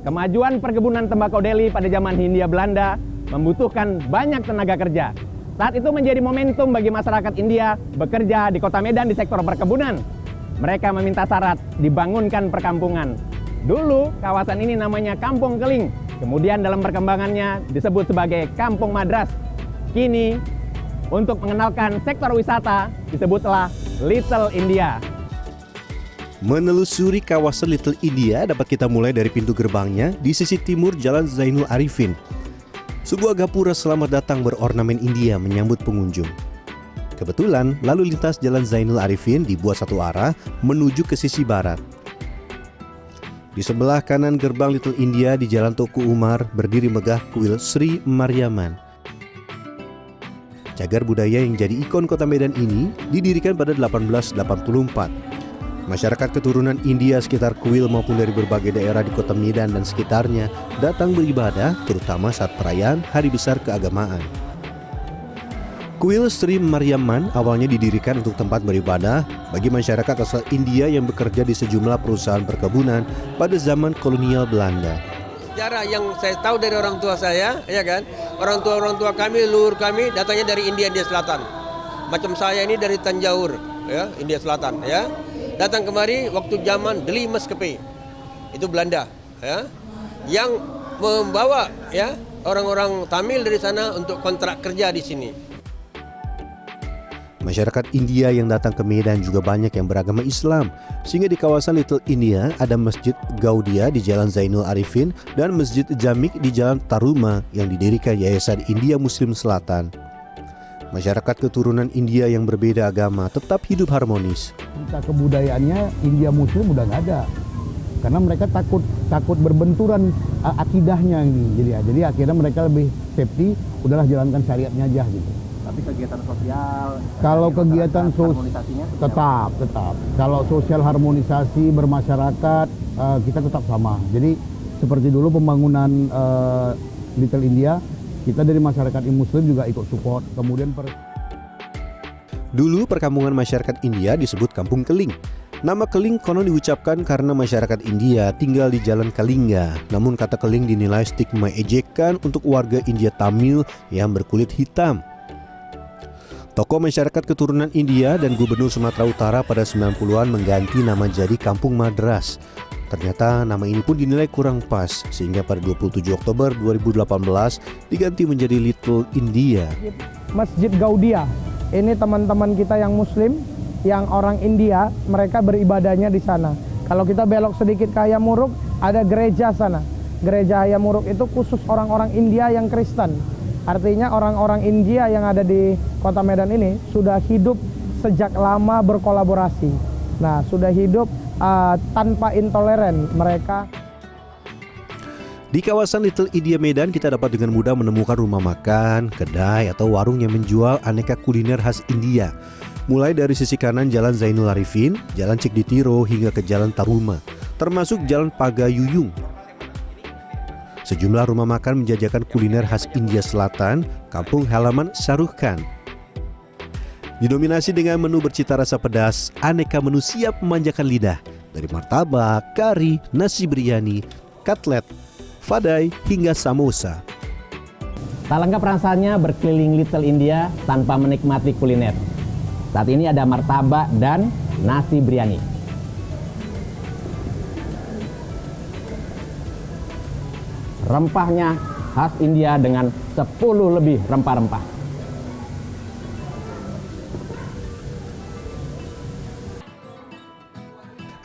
Kemajuan perkebunan tembakau Delhi pada zaman Hindia Belanda membutuhkan banyak tenaga kerja. Saat itu menjadi momentum bagi masyarakat India bekerja di kota Medan di sektor perkebunan. Mereka meminta syarat dibangunkan perkampungan. Dulu kawasan ini namanya Kampung Keling. Kemudian dalam perkembangannya disebut sebagai Kampung Madras. Kini untuk mengenalkan sektor wisata disebutlah Little India. Menelusuri kawasan Little India dapat kita mulai dari pintu gerbangnya di sisi timur Jalan Zainul Arifin. Sebuah gapura selamat datang berornamen India menyambut pengunjung. Kebetulan lalu lintas Jalan Zainul Arifin dibuat satu arah menuju ke sisi barat. Di sebelah kanan gerbang Little India di Jalan Tuku Umar berdiri megah kuil Sri Mariamman. Cagar budaya yang jadi ikon kota Medan ini didirikan pada 1884. Masyarakat keturunan India sekitar kuil maupun dari berbagai daerah di kota Medan dan sekitarnya datang beribadah, terutama saat perayaan hari besar keagamaan. Kuil Sri Mariamman awalnya didirikan untuk tempat beribadah bagi masyarakat asal India yang bekerja di sejumlah perusahaan perkebunan pada zaman kolonial Belanda. Sejarah yang saya tahu dari orang tua saya, ya kan, orang tua kami, leluhur kami datangnya dari India Selatan. Macam saya ini dari Tanjauur, ya, India Selatan, ya. Datang kemari waktu zaman Deli Maskapai, itu Belanda, ya, yang membawa ya orang-orang Tamil dari sana untuk kontrak kerja di sini. Masyarakat India yang datang ke Medan juga banyak yang beragama Islam, sehingga di kawasan Little India ada Masjid Gaudia di Jalan Zainul Arifin dan Masjid Jamik di Jalan Taruma yang didirikan Yayasan India Muslim Selatan. Masyarakat keturunan India yang berbeda agama tetap hidup harmonis. Cerita kebudayaannya India Muslim udah nggak ada, karena mereka takut berbenturan akidahnya ini. Jadi akhirnya mereka lebih safety, udahlah jalankan syariatnya aja gitu. Tapi kegiatan sosial, kalau kegiatan harmonisasinya tetap. Kalau sosial harmonisasi bermasyarakat kita tetap sama. Jadi seperti dulu pembangunan Little India, kita dari masyarakat Muslim juga ikut support. Kemudian Dulu perkampungan masyarakat India disebut Kampung Keling. Nama Keling konon diucapkan karena masyarakat India tinggal di Jalan Kalingga. Namun kata Keling dinilai stigma ejekan untuk warga India Tamil yang berkulit hitam. Tokoh masyarakat keturunan India dan Gubernur Sumatera Utara pada 90-an mengganti nama jadi Kampung Madras. Ternyata nama ini pun dinilai kurang pas, sehingga pada 27 Oktober 2018 diganti menjadi Little India. Masjid Gaudia, ini teman-teman kita yang Muslim, yang orang India, mereka beribadahnya di sana. Kalau kita belok sedikit ke Hayamuruk, ada gereja sana. Gereja Hayamuruk itu khusus orang-orang India yang Kristen. Artinya orang-orang India yang ada di kota Medan ini sudah hidup sejak lama berkolaborasi. Nah, sudah hidup tanpa intoleran mereka. Di kawasan Little India Medan kita dapat dengan mudah menemukan rumah makan, kedai, atau warung yang menjual aneka kuliner khas India. Mulai dari sisi kanan Jalan Zainul Arifin, Jalan Cikditiro hingga ke Jalan Taruma, termasuk Jalan Pagayuyung. Sejumlah rumah makan menjajakan kuliner khas India Selatan, kampung halaman Shahrukh Khan. Didominasi dengan menu bercita rasa pedas, aneka menu siap memanjakan lidah. Dari martabak, kari, nasi biryani, katlet, fadai, hingga samosa. Tak lengkap rasanya berkeliling Little India tanpa menikmati kuliner. Saat ini ada martabak dan nasi biryani. Rempahnya khas India dengan 10 lebih rempah-rempah.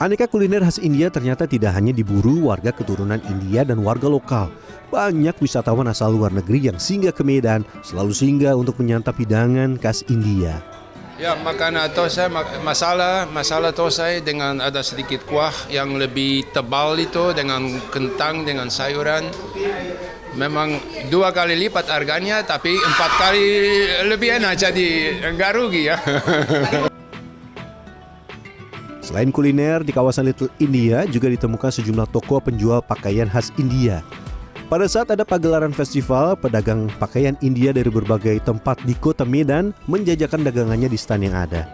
Aneka kuliner khas India ternyata tidak hanya diburu warga keturunan India dan warga lokal. Banyak wisatawan asal luar negeri yang singgah ke Medan, selalu singgah untuk menyantap hidangan khas India. Ya, makanan tosai, masala tosai dengan ada sedikit kuah yang lebih tebal itu dengan kentang, dengan sayuran. Memang 2 kali lipat harganya, tapi 4 kali lebih enak, jadi nggak rugi ya. Selain kuliner, di kawasan Little India juga ditemukan sejumlah toko penjual pakaian khas India. Pada saat ada pagelaran festival, pedagang pakaian India dari berbagai tempat di kota Medan menjajakan dagangannya di stand yang ada.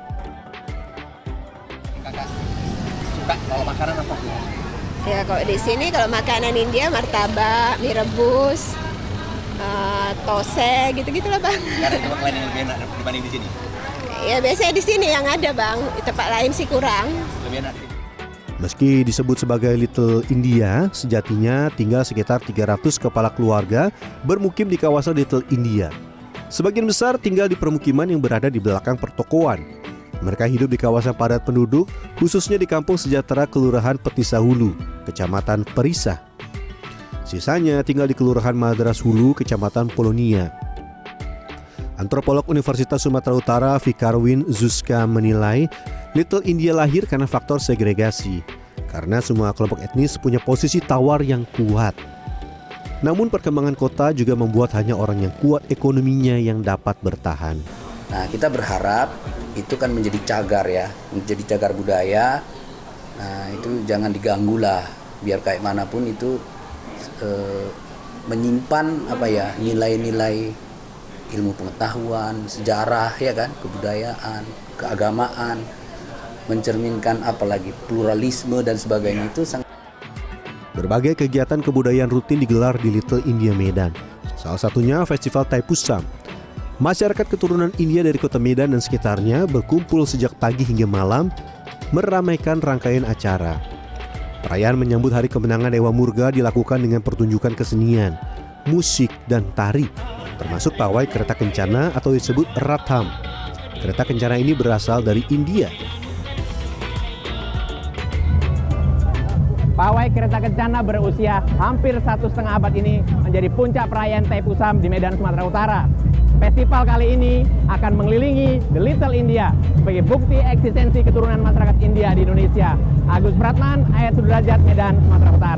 Kakak suka bawa makanan apa? Ya kalau di sini kalau makanan India martabak, mie rebus, tose gitu-gitulah Bang. Karena tempat lain yang lebih enak dibanding di sini. Ya biasanya di sini yang ada Bang, di tempat lain sih kurang. Lebih enak. Meski disebut sebagai Little India, sejatinya tinggal sekitar 300 kepala keluarga bermukim di kawasan Little India. Sebagian besar tinggal di permukiman yang berada di belakang pertokoan. Mereka hidup di kawasan padat penduduk, khususnya di Kampung Sejahtera Kelurahan Petisa Hulu, Kecamatan Perisa. Sisanya tinggal di Kelurahan Madras Hulu, Kecamatan Polonia. Antropolog Universitas Sumatera Utara Fikarwin Zuzka menilai Little India lahir karena faktor segregasi, karena semua kelompok etnis punya posisi tawar yang kuat. Namun perkembangan kota juga membuat hanya orang yang kuat ekonominya yang dapat bertahan. Nah, kita berharap itu kan menjadi cagar ya, menjadi cagar budaya. Nah, itu jangan diganggu lah, biar kayak manapun itu menyimpan nilai-nilai ilmu pengetahuan, sejarah ya kan, kebudayaan, keagamaan, mencerminkan apalagi pluralisme dan sebagainya itu sangat. Berbagai kegiatan kebudayaan rutin digelar di Little India Medan. Salah satunya Festival Taipusam. Masyarakat keturunan India dari kota Medan dan sekitarnya berkumpul sejak pagi hingga malam meramaikan rangkaian acara. Perayaan menyambut Hari Kemenangan Dewa Murga dilakukan dengan pertunjukan kesenian, musik, dan tari, termasuk pawai kereta kencana atau disebut Ratham. Kereta kencana ini berasal dari India. Pawai kereta kencana berusia hampir 1,5 abad ini menjadi puncak perayaan Taipusam di Medan, Sumatera Utara. Festival kali ini akan mengelilingi The Little India sebagai bukti eksistensi keturunan masyarakat India di Indonesia. Agus Pratman, Ayat Sudrajat, Medan, Sumatera Utara.